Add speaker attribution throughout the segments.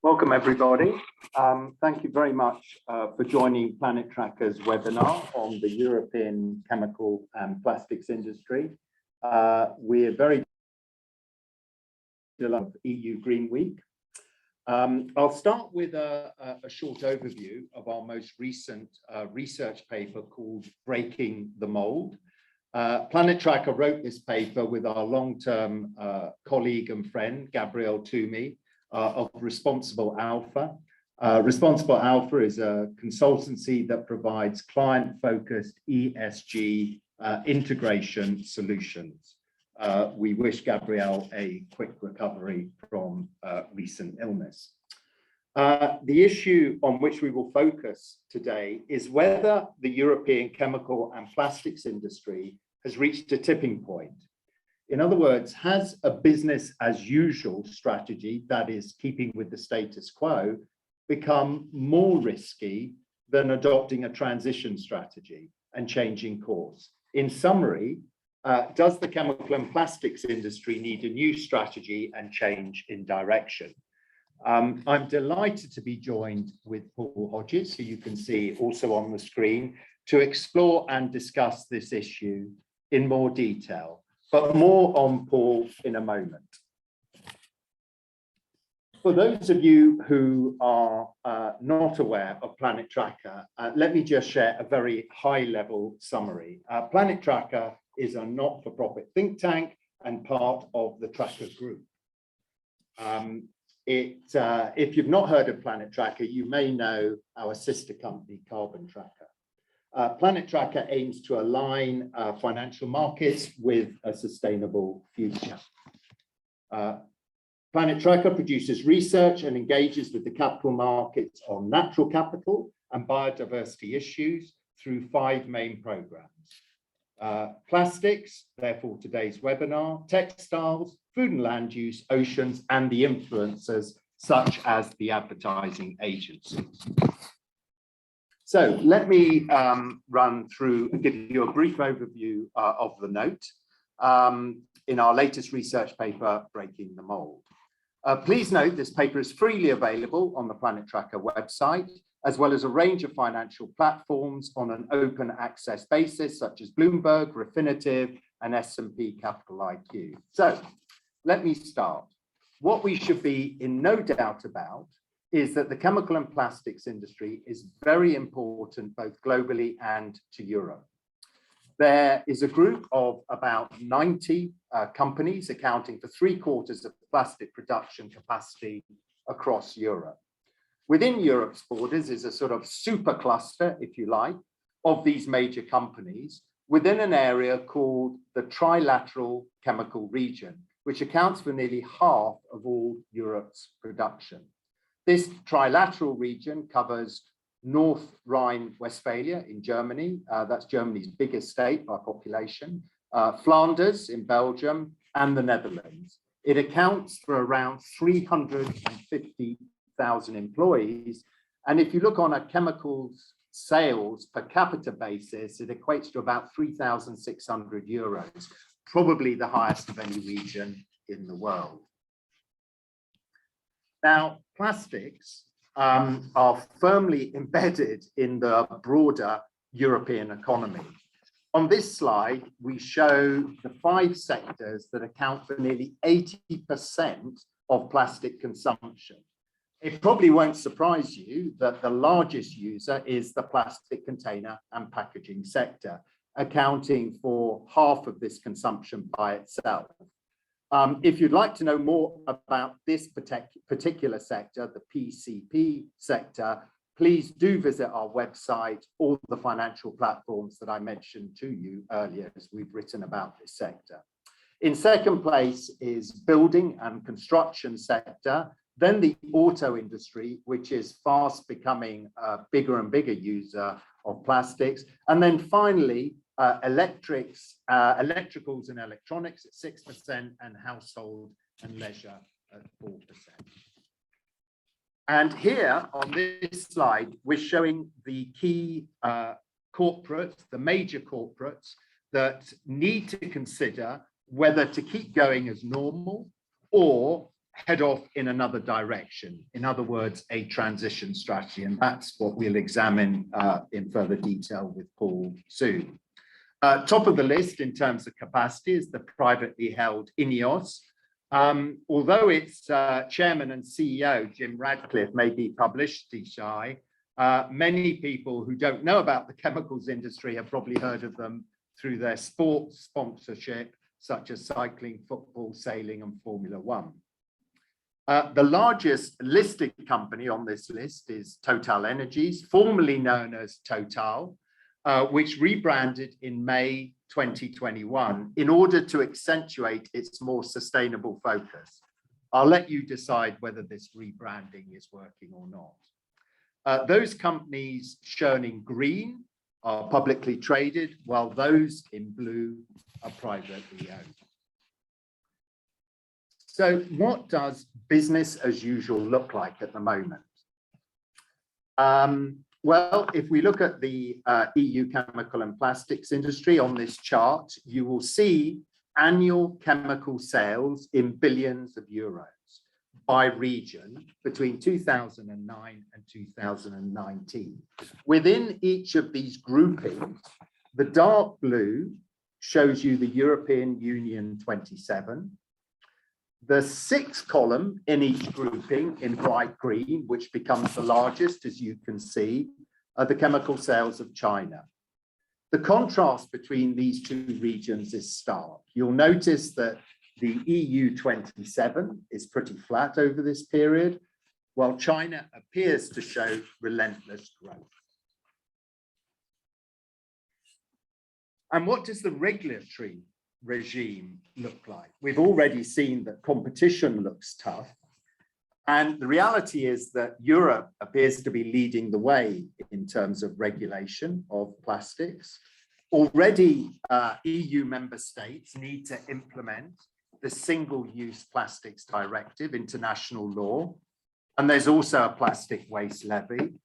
Speaker 1: Welcome, everybody. Thank you very much for joining Planet Tracker's webinar on the European chemical and plastics industry. We're very delighted with EU Green Week. I'll start with a short overview of our most recent research paper called Breaking the Mould. Planet Tracker wrote this paper with our long-term colleague and friend, Gabriel Toomey, of Responsible Alpha. Responsible Alpha is a consultancy that provides client-focused ESG integration solutions. We wish Gabriel a quick recovery from recent illness. The issue on which we will focus today is whether the European chemical and plastics industry has reached a tipping point. In other words, has a business as usual strategy that is keeping with the status quo become more risky than adopting a transition strategy and changing course? In summary, does the chemical and plastics industry need a new strategy and change in direction? I'm delighted to be joined with Paul Hodges, who you can see also on the screen, to explore and discuss this issue in more detail. But more on Paul in a moment. For those of you who are not aware of Planet Tracker, let me just share a very high-level summary. Planet Tracker is a not-for-profit think tank and part of the Tracker Group. If you've not heard of Planet Tracker, you may know our sister company, Carbon Tracker. Planet Tracker aims to align financial markets with a sustainable future. Planet Tracker produces research and engages with the capital markets on natural capital and biodiversity issues through 5 main programs. Plastics, therefore today's webinar, textiles, food and land use, oceans, and the influencers such as the advertising agencies. So let me run through and give you a brief overview of the note in our latest research paper, Breaking the Mould. Please note this paper is freely available on the Planet Tracker website, as well as a range of financial platforms on an open access basis, such as Bloomberg, Refinitiv, and S&P Capital IQ. So let me start. What we should be in no doubt about is that the chemical and plastics industry is very important both globally and to Europe. There is a group of about 90 companies accounting for 3/4 of plastic production capacity across Europe. Within Europe's borders is a sort of super cluster, if you like, of these major companies within an area called the Trilateral Chemical Region, which accounts for nearly half of all Europe's production. This trilateral region covers North Rhine-Westphalia in Germany, that's Germany's biggest state by population, Flanders in Belgium, and the Netherlands. It accounts for around 350,000 employees. And if you look on a chemicals sales per capita basis, it equates to about 3,600 euros, probably the highest of any region in the world. Now, plastics are firmly embedded in the broader European economy. On this slide, we show the 5 sectors that account for nearly 80% of plastic consumption. It probably won't surprise you that the largest user is the plastic container and packaging sector, accounting for half of this consumption by itself. If you'd like to know more about this particular sector, the PCP sector, please do visit our website or the financial platforms that I mentioned to you earlier as we've written about this sector. In second place is building and construction sector, then the auto industry, which is fast becoming a bigger and bigger user of plastics, and then finally, electricals and electronics at 6% and household and leisure at 4%. And here on this slide, we're showing the key corporates, the major corporates that need to consider whether to keep going as normal or head off in another direction. In other words, a transition strategy. And that's what we'll examine in further detail with Paul soon. Top of the list in terms of capacity is the privately held INEOS. Although its chairman and CEO, Jim Radcliffe, may be publicity shy, many people who don't know about the chemicals industry have probably heard of them through their sports sponsorship, such as cycling, football, sailing, and Formula One. The largest listed company on this list is Total Energies, formerly known as Total, which rebranded in May 2021 in order to accentuate its more sustainable focus. I'll let you decide whether this rebranding is working or not. Those companies shown in green are publicly traded, while those in blue are privately owned. So what does business as usual look like at the moment? Well, if we look at the EU chemical and plastics industry on this chart, you will see annual chemical sales in billions of euros by region between 2009 and 2019. Within each of these groupings, the dark blue shows you the European Union 27. The sixth column in each grouping in bright green, which becomes the largest, as you can see, are the chemical sales of China. The contrast between these two regions is stark. You'll notice that the EU 27 is pretty flat over this period, while China appears to show relentless growth. And what does the regulatory regime look like? We've already seen that competition looks tough. And the reality is that Europe appears to be leading the way in terms of regulation of plastics. Already, EU member states need to implement the Single-Use Plastics Directive into national law. And there's also a plastic waste levy.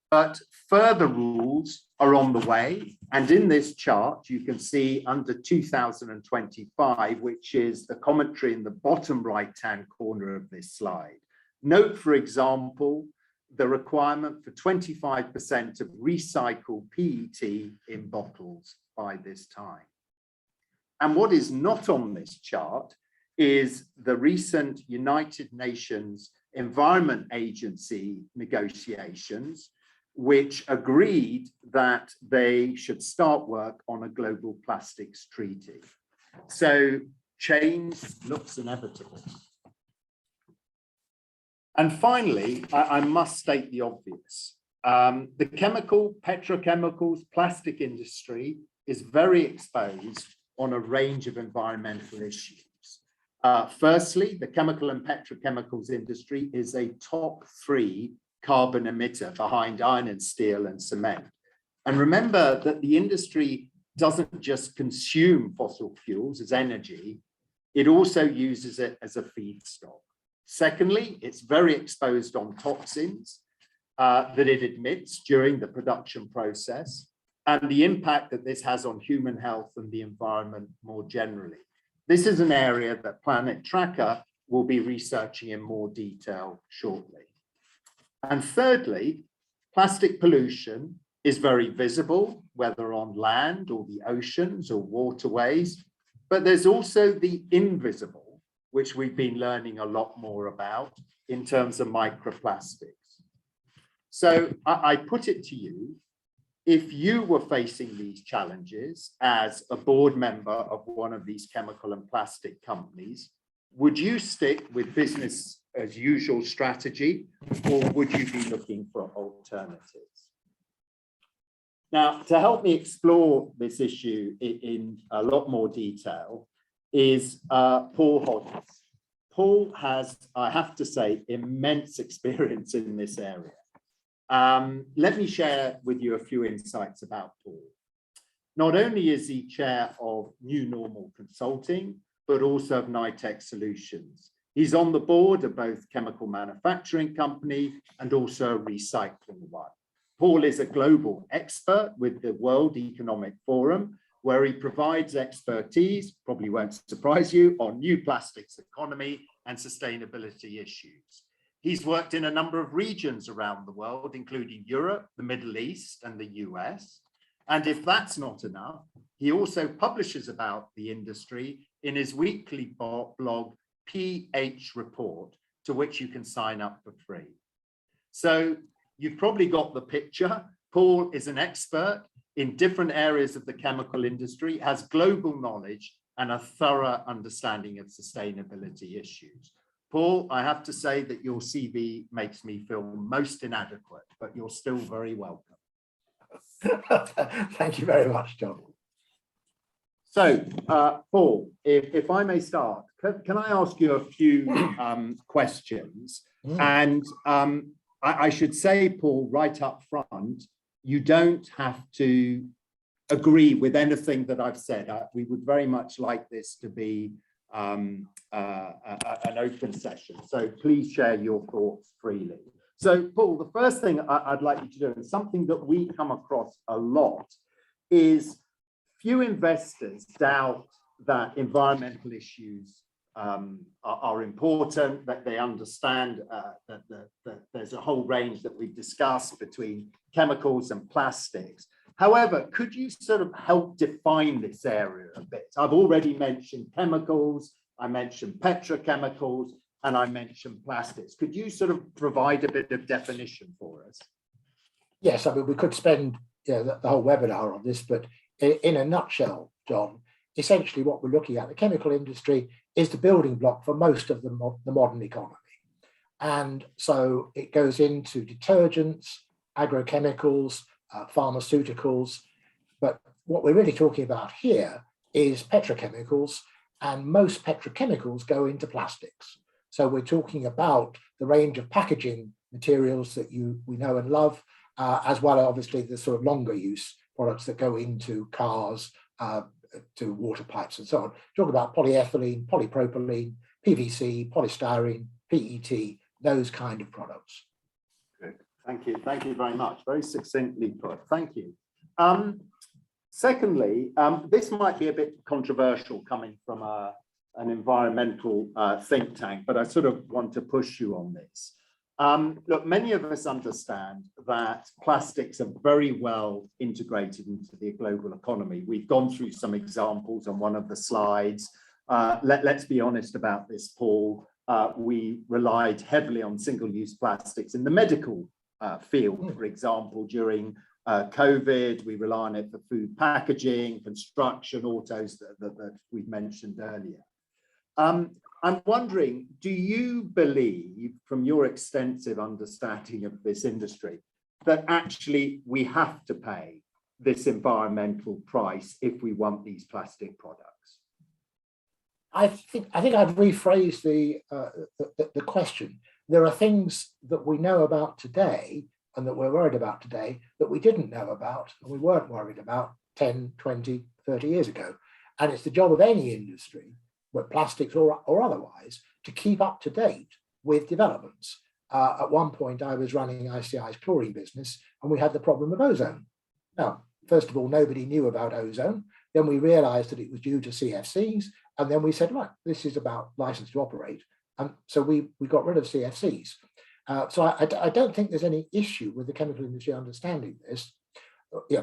Speaker 1: But further rules are on the way. And in this chart, you can see under 2025, which is the commentary in the bottom right-hand corner of this slide. Note, for example, the requirement for 25% of recycled PET in bottles by this time. And what is not on this chart is the recent United Nations Environment Agency negotiations, which agreed that they should start work on a global plastics treaty. So change looks inevitable. And finally, I must state the obvious. The chemical, petrochemicals, plastic industry is very exposed on a range of environmental issues. Firstly, the chemical and petrochemicals industry is a top 3 carbon emitter behind iron and steel and cement. And remember that the industry doesn't just consume fossil fuels as energy, it also uses it as a feedstock. Secondly, it's very exposed on toxins that it emits during the production process and the impact that this has on human health and the environment more generally. This is an area that Planet Tracker will be researching in more detail shortly. And thirdly, plastic pollution is very visible, whether on land or the oceans or waterways, but there's also the invisible, which we've been learning a lot more about in terms of microplastics. So I put it to you, if you were facing these challenges as a board member of one of these chemical and plastic companies, would you stick with business as usual strategy, or would you be looking for alternatives? Now, to help me explore this issue in a lot more detail is Paul Hodges. Paul has, I have to say, immense experience in this area. Let me share with you a few insights about Paul. Not only is he chair of New Normal Consulting, but also of Nitec Solutions. He's on the board of both chemical manufacturing company and also a recycling one. Paul is a global expert with the World Economic Forum, where he provides expertise, probably won't surprise you, on new plastics economy and sustainability issues. He's worked in a number of regions around the world, including Europe, the Middle East, and the US. And if that's not enough, he also publishes about the industry in his weekly blog, PH Report, to which you can sign up for free. So you've probably got the picture. Paul is an expert in different areas of the chemical industry, has global knowledge and a thorough understanding of sustainability issues. Paul, I have to say that your CV makes me feel most inadequate, but you're still very welcome.
Speaker 2: Thank you very much, John.
Speaker 1: So, Paul, if I may start, can I ask you a few questions? And I should say, Paul, right up front, you don't have to agree with anything that I've said. We would very much like this to be an open session. So please share your thoughts freely. So, Paul, the first thing I'd like you to do, and something that we come across a lot, is few investors doubt that environmental issues are important, that they understand that there's a whole range that we've discussed between chemicals and plastics. However, could you sort of help define this area a bit? I've already mentioned chemicals, I mentioned petrochemicals, and I mentioned plastics. Could you sort of provide a bit of definition for us?
Speaker 2: Yes, I mean, we could spend the whole webinar on this, but in a nutshell, John, essentially what we're looking at, the chemical industry is the building block for most of the modern economy. And so it goes into detergents, agrochemicals, pharmaceuticals, but what we're really talking about here is petrochemicals, and most petrochemicals go into plastics. So we're talking about the range of packaging materials that we know and love, as well as obviously the sort of longer use products that go into cars, to water pipes and so on. Talk about polyethylene, polypropylene, PVC, polystyrene, PET, those kind of products.
Speaker 1: Good. Thank you very much. Very succinctly put. Thank you. Secondly, this might be a bit controversial coming from an environmental think tank, but I sort of want to push you on this. Look, many of us understand that plastics are very well integrated into the global economy. We've gone through some examples on one of the slides. Let's be honest about this, Paul. We relied heavily on single-use plastics in the medical field, for example, during COVID. We rely on it for food packaging, construction, autos that we've mentioned earlier. I'm wondering, do you believe, from your extensive understanding of this industry, that actually we have to pay this environmental price if we want these plastic products?
Speaker 2: I think I'd rephrase the question. There are things that we know about today and that we're worried about today that we didn't know about and we weren't worried about 10, 20, 30 years ago. And it's the job of any industry, whether plastics or otherwise, to keep up to date with developments. At one point, I was running ICI's chlorine business, and we had the problem of ozone. Now, first of all, nobody knew about ozone. Then we realized that it was due to CFCs, and then we said, right, this is about license to operate. And so we got rid of CFCs. So I don't think there's any issue with the chemical industry understanding this.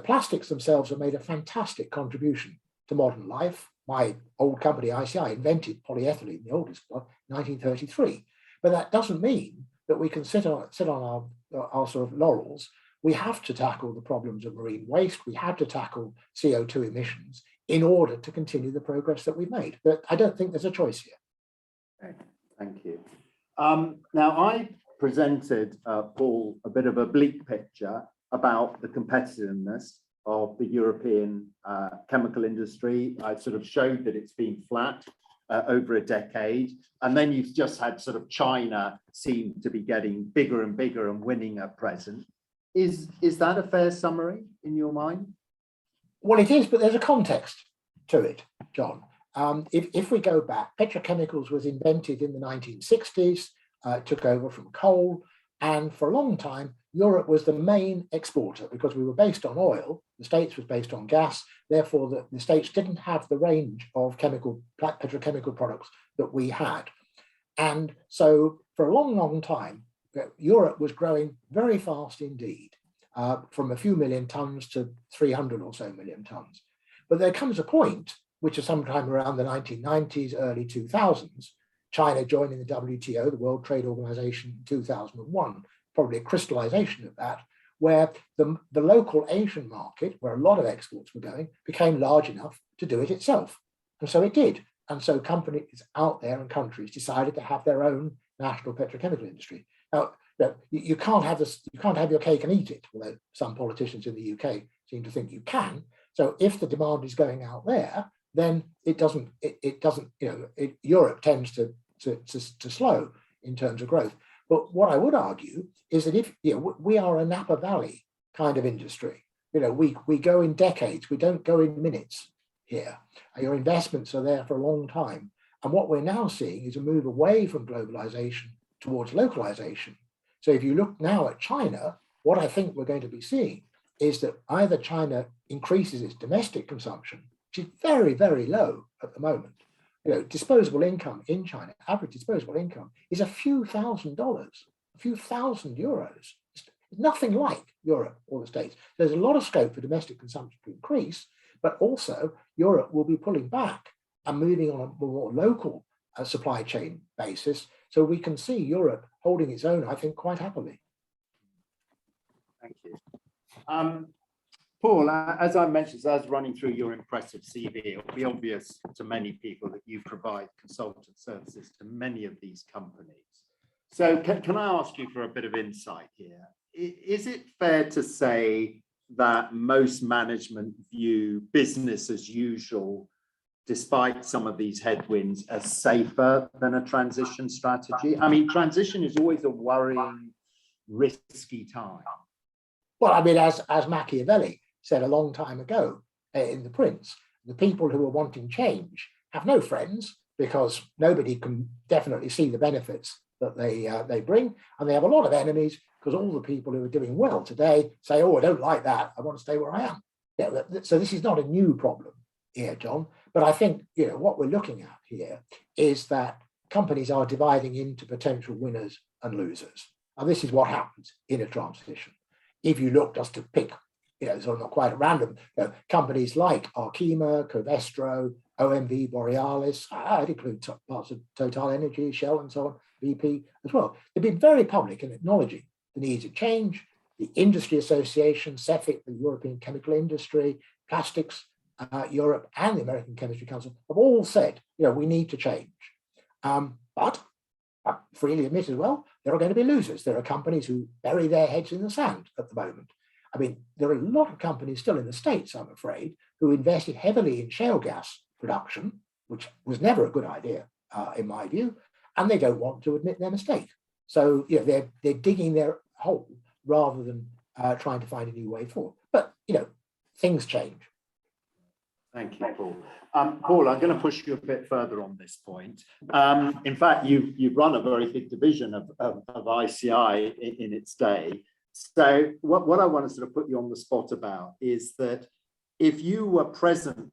Speaker 2: Plastics themselves have made a fantastic contribution to modern life. My old company, ICI, invented polyethylene, the oldest one, 1933. But that doesn't mean that we can sit on our sort of laurels. We have to tackle the problems of marine waste. We have to tackle CO2 emissions in order to continue the progress that we've made. But I don't think there's a choice here.
Speaker 1: Okay, thank you. Now, I presented, Paul, a bit of a bleak picture about the competitiveness of the European chemical industry. I sort of showed that it's been flat over a decade, and then you've just had sort of China seem to be getting bigger and bigger and winning at present. Is that a fair summary in your mind?
Speaker 2: Well, it is, but there's a context to it, John. If we go back, petrochemicals was invented in the 1960s, took over from coal, and for a long time, Europe was the main exporter because we were based on oil. The States was based on gas. Therefore, the States didn't have the range of petrochemical products that we had. And so for a long, long time, Europe was growing very fast indeed, from a few million tons to 300 or so million tons. But there comes a point, which is sometime around the 1990s, early 2000s, China joining the WTO, the World Trade Organization, in 2001, probably a crystallization of that, where the local Asian market, where a lot of exports were going, became large enough to do it itself. And so it did. And so companies out there and countries decided to have their own national petrochemical industry. Now, you can't have this, you can't have your cake and eat it, although some politicians in the UK seem to think you can. So if the demand is going out there, then it doesn't, Europe tends to slow in terms of growth. But what I would argue is that if we are a Napa Valley kind of industry, we go in decades, we don't go in minutes here. Your investments are there for a long time. And what we're now seeing is a move away from globalization towards localization. So if you look now at China, what I think we're going to be seeing is that either China increases its domestic consumption, which is very, very low at the moment. Disposable income in China, average disposable income is a few $1,000s, a few €1,000. It's nothing like Europe or the States. There's a lot of scope for domestic consumption to increase, but also Europe will be pulling back and moving on a more local supply chain basis. So we can see Europe holding its own, I think, quite happily.
Speaker 1: Thank you. Paul, as I mentioned, as running through your impressive CV, it'll be obvious to many people that you provide consultant services to many of these companies. So can I ask you for a bit of insight here? Is it fair to say that most management view business as usual, despite some of these headwinds, as safer than a transition strategy? I mean, transition is always a worrying, risky time.
Speaker 2: Well, I mean, as Machiavelli said a long time ago in The Prince, the people who are wanting change have no friends because nobody can definitely see the benefits that they bring, and they have a lot of enemies because all the people who are doing well today say, oh, I don't like that, I want to stay where I am. So this is not a new problem here, John, but I think what we're looking at here is that companies are dividing into potential winners and losers. And this is what happens in a transition. If you look, just to pick, sort of not quite at random, companies like Arkema, Covestro, OMV, Borealis, I'd include parts of Total Energy, Shell and so on, BP as well. They've been very public in acknowledging the needs of change. The industry association, CEFIC, the European Chemical Industry, Plastics Europe and the American Chemistry Council have all said, we need to change. But I freely admit as well, there are going to be losers. There are companies who bury their heads in the sand at the moment. I mean, there are a lot of companies still in the States, I'm afraid, who invested heavily in shale gas production, which was never a good idea, in my view, and they don't want to admit their mistake. So they're digging their hole rather than trying to find a new way forward. But things change.
Speaker 1: Thank you, Paul. Paul, I'm going to push you a bit further on this point. In fact, you've run a very big division of ICI in its day. So what I want to sort of put you on the spot about is that if you were presently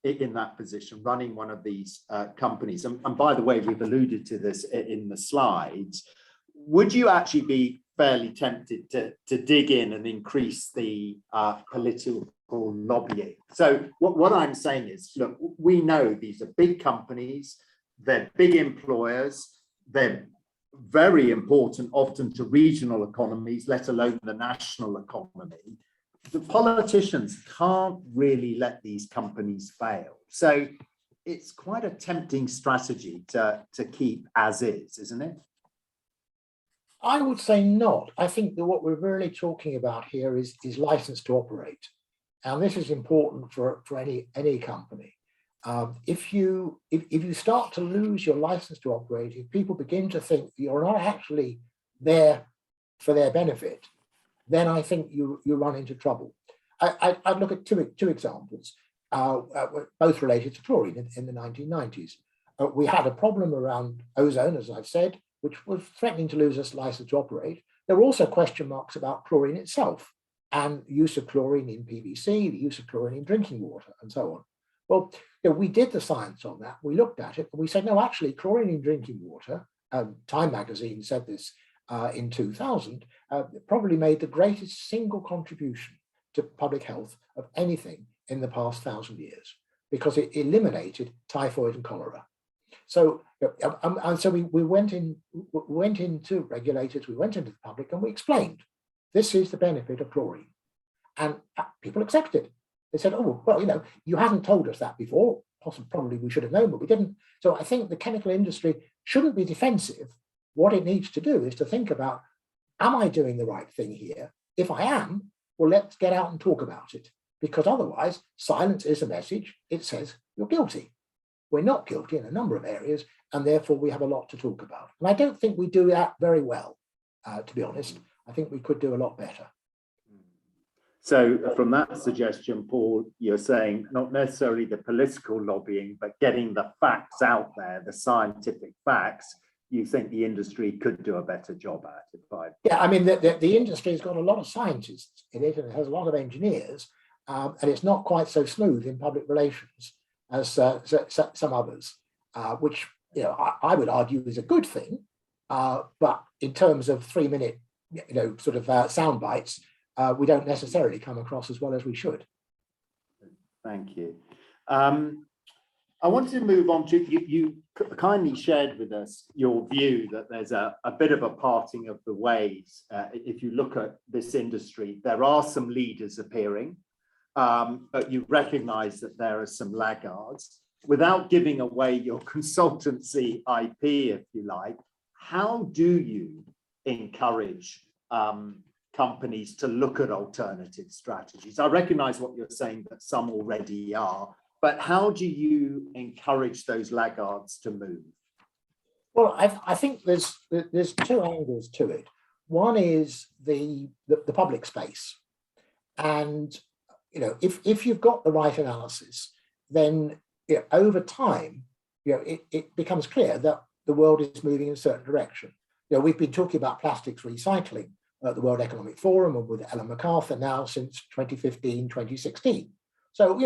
Speaker 1: in that position, running one of these companies, and by the way, we've alluded to this in the slides, would you actually be fairly tempted to dig in and increase the political lobbying? So what I'm saying is, look, we know these are big companies, they're big employers, they're very important often to regional economies, let alone the national economy. The politicians can't really let these companies fail. So it's quite a tempting strategy to keep as is, isn't it?
Speaker 2: I would say not. I think that what we're really talking about here is license to operate. And this is important for any company. If you start to lose your license to operate, if people begin to think you're not actually there for their benefit, then I think you run into trouble. I'd look at two examples, both related to chlorine in the 1990s. We had a problem around ozone, as I've said, which was threatening to lose us license to operate. There were also question marks about chlorine itself and use of chlorine in PVC, the use of chlorine in drinking water, and so on. Well, we did the science on that. We looked at it and we said, no, actually, chlorine in drinking water, Time magazine said this in 2000, probably made the greatest single contribution to public health of anything in the past 1,000 years, because it eliminated typhoid and cholera. So, and so we went into regulators, we went into the public, and we explained this is the benefit of chlorine, and people accepted it. They said, "Oh, well, you hadn't told us that before. Probably we should have known, but we didn't." So I think the chemical industry shouldn't be defensive. What it needs to do is to think about, am I doing the right thing here? If I am, well, let's get out and talk about it, because otherwise silence is a message. It says you're guilty. We're not guilty in a number of areas, and therefore we have a lot to talk about. And I don't think we do that very well, to be honest. I think we could do a lot better.
Speaker 1: So from that suggestion, Paul, you're saying not necessarily the political lobbying, but getting the facts out there, the scientific facts, you think the industry could do a better job at it?
Speaker 2: Yeah, I mean, the industry's got a lot of scientists in it, and it has a lot of engineers, and it's not quite so smooth in public relations as some others, which I would argue is a good thing. But in terms of 3-minute, sort of sound bites, we don't necessarily come across as well as we should.
Speaker 1: Thank you. I wanted to move on to, you kindly shared with us your view that there's a bit of a parting of the ways. If you look at this industry, there are some leaders appearing, but you recognize that there are some laggards. Without giving away your consultancy IP, if you like, how do you encourage companies to look at alternative strategies? I recognize what you're saying, that some already are, but how do you encourage those laggards to move?
Speaker 2: Well, I think there's two angles to it. One is the public space, and if you've got the right analysis, then over time, it becomes clear that the world is moving in a certain direction. We've been talking about plastics recycling at the World Economic Forum and with Ellen MacArthur now since 2015, 2016. So,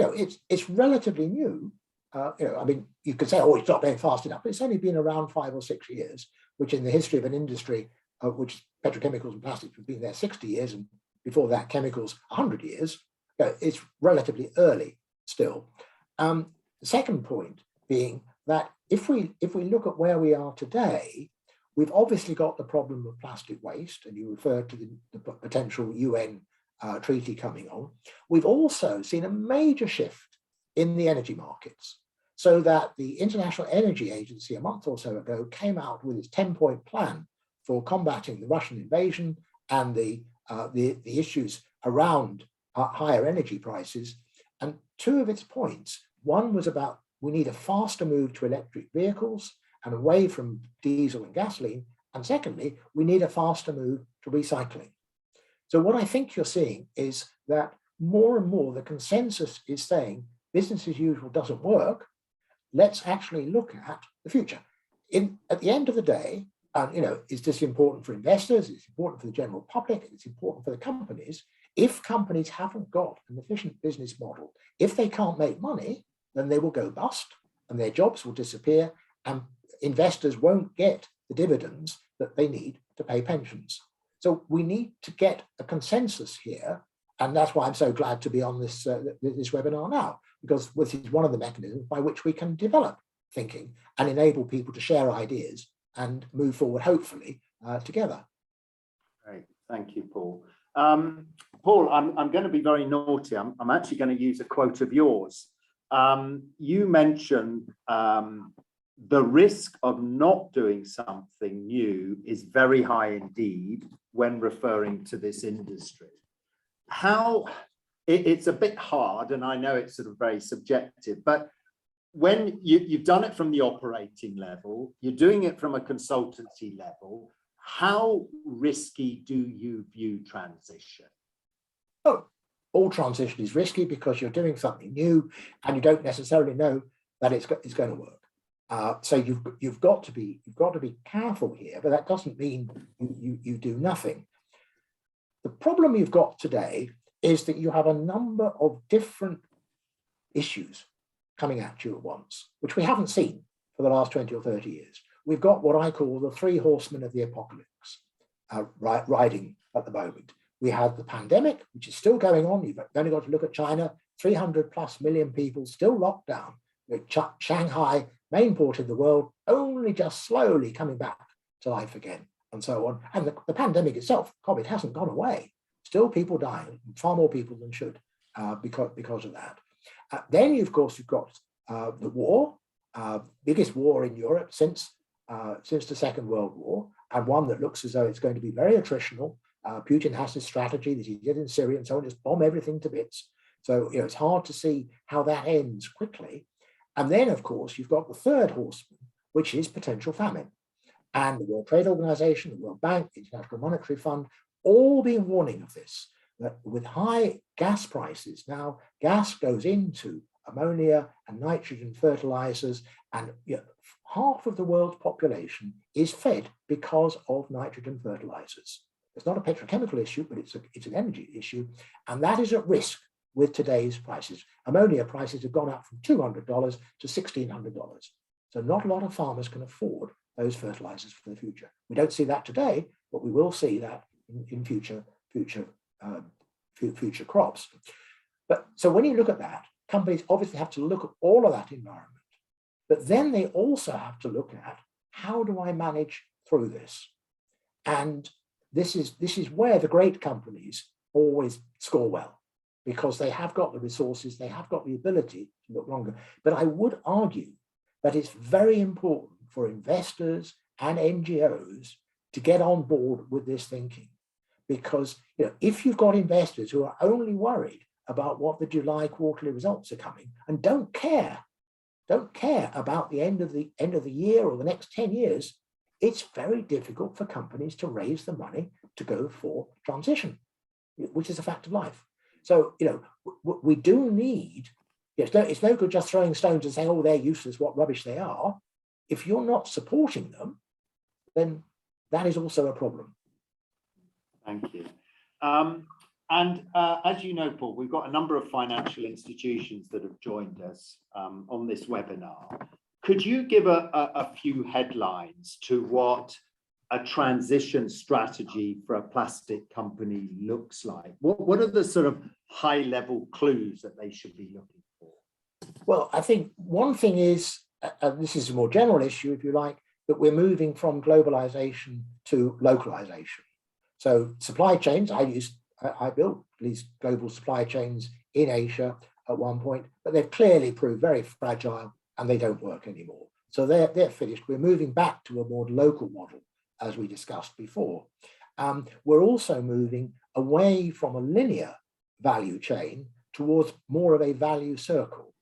Speaker 2: it's relatively new. I mean, you could say, oh, it's not going fast enough, but it's only been around 5 or 6 years, which in the history of an industry, which petrochemicals and plastics have been there 60 years, and before that, chemicals 100 years, it's relatively early still. The second point being that if we look at where we are today, we've obviously got the problem of plastic waste, and you referred to the potential UN treaty coming on. We've also seen a major shift in the energy markets, so that the International Energy Agency a month or so ago came out with its 10-point plan for combating the Russian invasion and the issues around higher energy prices. And 2 of its points, one was about we need a faster move to electric vehicles and away from diesel and gasoline. And secondly, we need a faster move to recycling. So what I think you're seeing is that more and more the consensus is saying business as usual doesn't work. Let's actually look at the future. At the end of the day, is this important for investors? It's important for the general public. It's important for the companies. If companies haven't got an efficient business model, if they can't make money, then they will go bust and their jobs will disappear, and investors won't get the dividends that they need to pay pensions. So we need to get a consensus here, and that's why I'm so glad to be on this webinar now, because this is one of the mechanisms by which we can develop thinking and enable people to share ideas and move forward, hopefully, together.
Speaker 1: Great, thank you, Paul. Paul, I'm going to be very naughty. I'm actually going to use a quote of yours. You mentioned the risk of not doing something new is very high indeed when referring to this industry. It's a bit hard, and I know it's sort of very subjective, but when you've done it from the operating level, you're doing it from a consultancy level, how risky do you view transition?
Speaker 2: Oh, all transition is risky because you're doing something new and you don't necessarily know that it's going to work. So you've got to be careful here, but that doesn't mean you do nothing. The problem you've got today is that you have a number of different issues coming at you at once, which we haven't seen for the last 20 or 30 years. We've got what I call the three horsemen of the apocalypse riding at the moment. We have the pandemic, which is still going on. You've only got to look at China, 300+ million people still locked down. Shanghai, main port in the world, only just slowly coming back to life again, and so on. And the pandemic itself, COVID, hasn't gone away. Still people dying, far more people than should, because of that. Then, of course, you've got the war, biggest war in Europe since the Second World War, and one that looks as though it's going to be very attritional. Putin has this strategy that he did in Syria and so on, just bomb everything to bits. So it's hard to see how that ends quickly. And then, of course, you've got the third horseman, which is potential famine. And the World Trade Organization, the World Bank, the International Monetary Fund, all been warning of this, that with high gas prices, now gas goes into ammonia and nitrogen fertilizers, and half of the world's population is fed because of nitrogen fertilizers. It's not a petrochemical issue, but it's an energy issue, and that is at risk with today's prices. Ammonia prices have gone up from $200 to $1,600. So not a lot of farmers can afford those fertilizers for the future. We don't see that today, but we will see that in future crops. But so when you look at that, companies obviously have to look at all of that environment, but then they also have to look at, how do I manage through this? And this is where the great companies always score well, because they have got the resources, they have got the ability to look longer. But I would argue that it's very important for investors and NGOs to get on board with this thinking, because if you've got investors who are only worried about what the July quarterly results are coming and don't care about the end of the year or the next 10 years, it's very difficult for companies to raise the money to go for transition, which is a fact of life. So, we do need, it's no good just throwing stones and saying, oh, they're useless, what rubbish they are. If you're not supporting them, then that is also a problem.
Speaker 1: Thank you. As you know, Paul, we've got a number of financial institutions that have joined us on this webinar. Could you give a few headlines to what a transition strategy for a plastic company looks like? What are the sort of high-level clues that they should be looking for?
Speaker 2: Well, I think one thing is, this is a more general issue, if you like, that we're moving from globalization to localization. So supply chains, I built these global supply chains in Asia at one point, but they've clearly proved very fragile and they don't work anymore. So they're finished. We're moving back to a more local model, as we discussed before. We're also moving away from a linear value chain towards more of a value circle.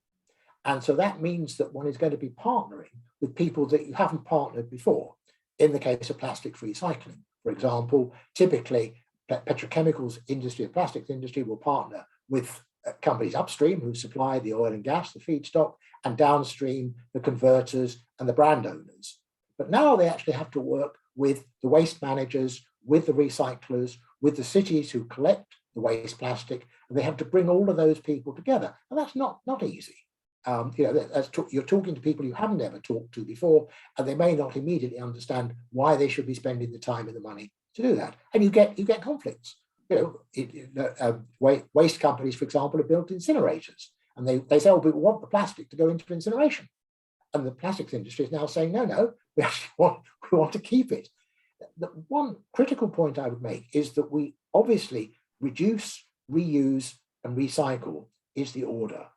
Speaker 2: And so that means that one is going to be partnering with people that you haven't partnered before. In the case of plastics recycling, for example, typically petrochemicals industry, the plastics industry will partner with companies upstream who supply the oil and gas, the feedstock, and downstream the converters and the brand owners. But now they actually have to work with the waste managers, with the recyclers, with the cities who collect the waste plastic, and they have to bring all of those people together. And that's not easy. You're talking to people you haven't ever talked to before, and they may not immediately understand why they should be spending the time and the money to do that. And you get conflicts. Waste companies, for example, are built incinerators, and they say, oh, we want the plastic to go into incineration. And the plastics industry is now saying, no, we actually want to keep it. The one critical point I would make is that we obviously reduce, reuse, and recycle is the order.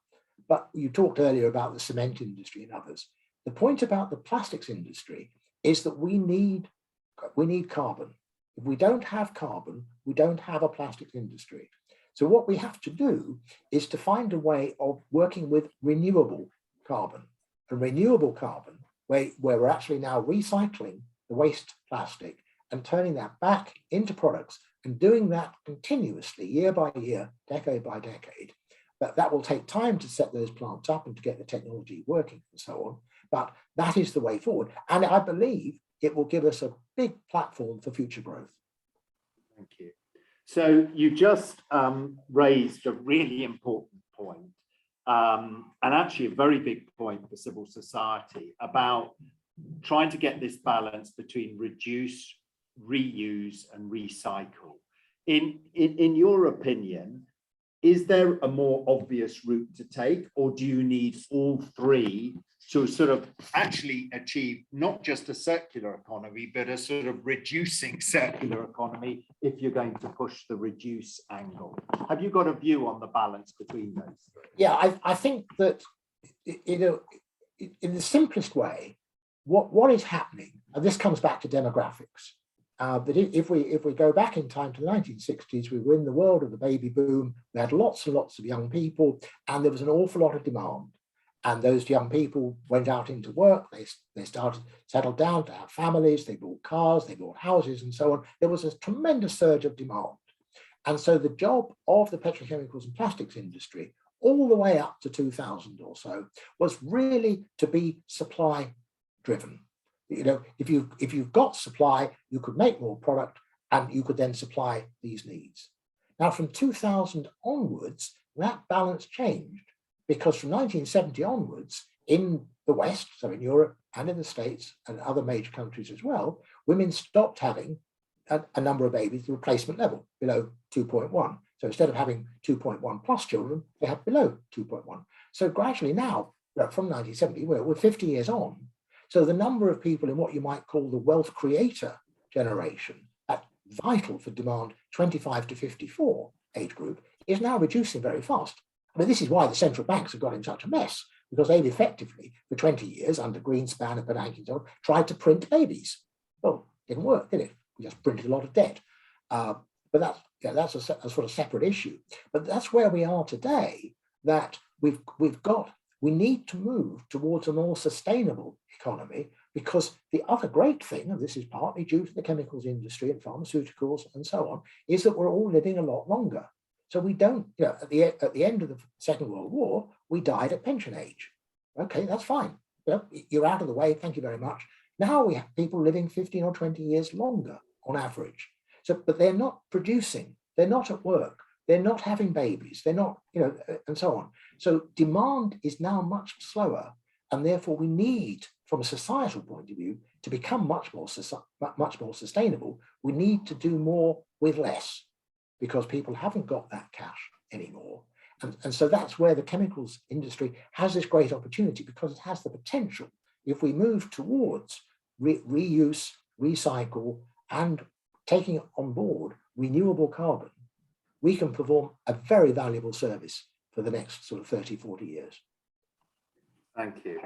Speaker 2: But you talked earlier about the cement industry and others. The point about the plastics industry is that we need carbon. If we don't have carbon, we don't have a plastics industry. So what we have to do is to find a way of working with renewable carbon. And renewable carbon, where we're actually now recycling the waste plastic and turning that back into products and doing that continuously, year by year, decade by decade. But that will take time to set those plants up and to get the technology working and so on. But that is the way forward. And I believe it will give us a big platform for future growth.
Speaker 1: Thank you. So you just raised a really important point and actually a very big point for civil society about trying to get this balance between reduce, reuse, and recycle. In your opinion, is there a more obvious route to take, or do you need all three to sort of actually achieve not just a circular economy, but a sort of reducing circular economy if you're going to push the reduce angle? Have you got a view on the balance between those three?
Speaker 2: Yeah, I think that, you know, in the simplest way, what is happening, and this comes back to demographics, but if we go back in time to the 1960s, we were in the world of the baby boom. We had lots and lots of young people, and there was an awful lot of demand. And those young people went out into work. They started settled down to have families. They bought cars. They bought houses, and so on. There was a tremendous surge of demand, and so the job of the petrochemicals and plastics industry, all the way up to 2000 or so, was really to be supply driven. You know, if you've got supply, you could make more product and you could then supply these needs. Now, from 2000 onwards, that balance changed, because from 1970 onwards, in the West, so in Europe and in the States and other major countries as well, women stopped having a number of babies, the replacement level, below 2.1. So instead of having 2.1 plus children, they have below 2.1. So gradually now, from 1970, we're 50 years on. So the number of people in what you might call the wealth creator generation, that vital for demand 25 to 54 age group, is now reducing very fast. I mean, this is why the central banks have got in such a mess, because they've effectively, for 20 years, under Greenspan and Bernanke and so on, tried to print babies. Well, it didn't work, did it? We just printed a lot of debt. But that's a sort of separate issue. But that's where we are today, that we need to move towards a more sustainable economy, because the other great thing, and this is partly due to the chemicals industry and pharmaceuticals and so on, is that we're all living a lot longer. So we don't, you know, at the end of the Second World War, we died at pension age. Okay, that's fine. You know, you're out of the way, thank you very much. Now we have people living 15 or 20 years longer on average. So, but they're not producing, they're not at work, they're not having babies, they're not, you know, and so on. So demand is now much slower, and therefore we need, from a societal point of view, to become much more sustainable. We need to do more with less, because people haven't got that cash anymore. And so that's where the chemicals industry has this great opportunity, because it has the potential, if we move towards reuse, recycle, and taking on board renewable carbon, we can perform a very valuable service for the next sort of 30, 40 years.
Speaker 1: Thank you.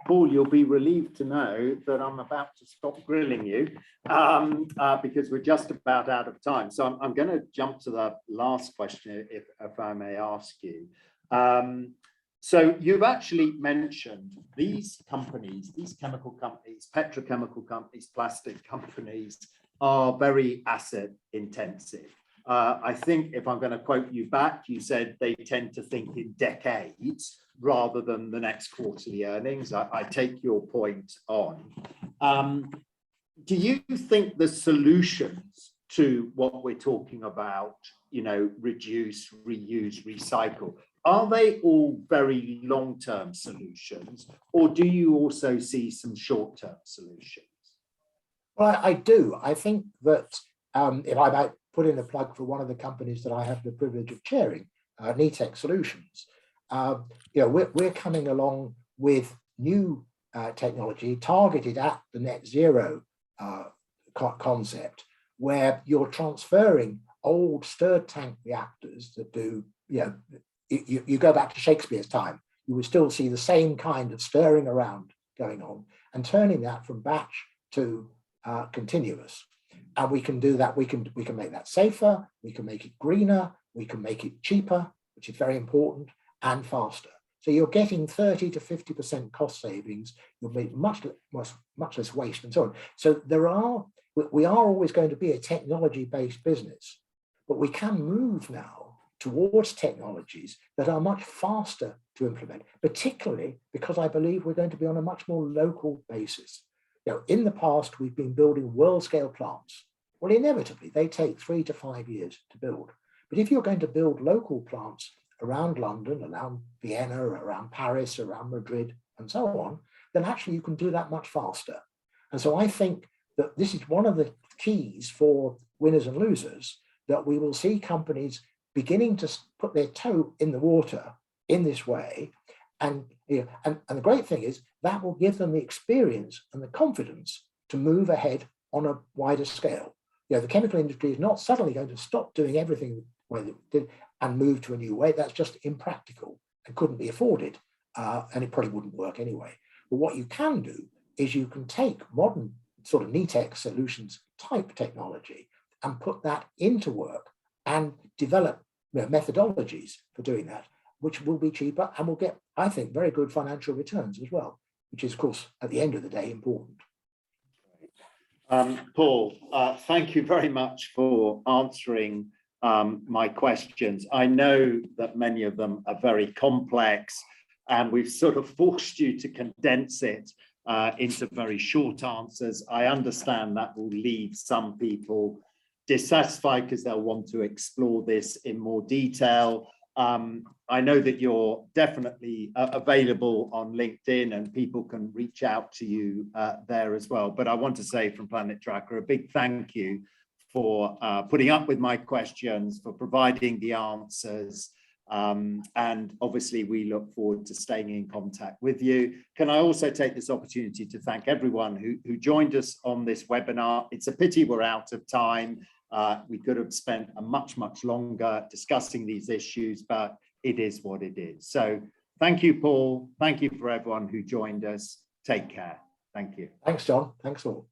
Speaker 1: Paul, you'll be relieved to know that I'm about to stop grilling you because we're just about out of time. So I'm going to jump to the last question, if I may ask you. So you've actually mentioned these companies, these chemical companies, petrochemical companies, plastic companies are very asset intensive. I think if I'm going to quote you back, you said they tend to think in decades rather than the next quarterly earnings. I take your point on. Do you think the solutions to what we're talking about, you know, reduce, reuse, recycle, are they all very long-term solutions, or do you also see some short-term solutions?
Speaker 2: Well, I do. I think that if I might put in a plug for one of the companies that I have the privilege of chairing, Nitec Solutions, you know, we're coming along with new technology targeted at the net zero concept, where you're transferring old stirred tank reactors that do, you know, you go back to Shakespeare's time, you would still see the same kind of stirring around going on, and turning that from batch to continuous. And we can do that. We can make that safer. We can make it greener. We can make it cheaper, which is very important, and faster. So you're getting 30 to 50% cost savings. You'll make much less waste and so on. So we are always going to be a technology-based business, but we can move now towards technologies that are much faster to implement, particularly because I believe we're going to be on a much more local basis. You know, in the past, we've been building world-scale plants. Well, inevitably, they take 3 to 5 years to build. But if you're going to build local plants around London, around Vienna, around Paris, around Madrid, and so on, then actually you can do that much faster. And so I think that this is one of the keys for winners and losers, that we will see companies beginning to put their toe in the water in this way. And, and the great thing is that will give them the experience and the confidence to move ahead on a wider scale. The chemical industry is not suddenly going to stop doing everything the way they did and move to a new way. That's just impractical and couldn't be afforded. And it probably wouldn't work anyway. But what you can do is you can take modern sort of NETEC solutions type technology and put that into work and develop methodologies for doing that, which will be cheaper and will get, I think, very good financial returns as well, which is, of course, at the end of the day, important.
Speaker 1: Paul, thank you very much for answering my questions. I know that many of them are very complex, and we've sort of forced you to condense it into very short answers. I understand that will leave some people dissatisfied because they'll want to explore this in more detail. I know that you're definitely available on LinkedIn and people can reach out to you there as well. But I want to say from Planet Tracker, a big thank you for putting up with my questions, for providing the answers. And obviously we look forward to staying in contact with you. Can I also take this opportunity to thank everyone who joined us on this webinar. It's a pity we're out of time. We could have spent a much longer discussing these issues, but it is what it is. So thank you, Paul. Thank you for everyone who joined us. Take care. Thank you.
Speaker 2: Thanks, John. Thanks all.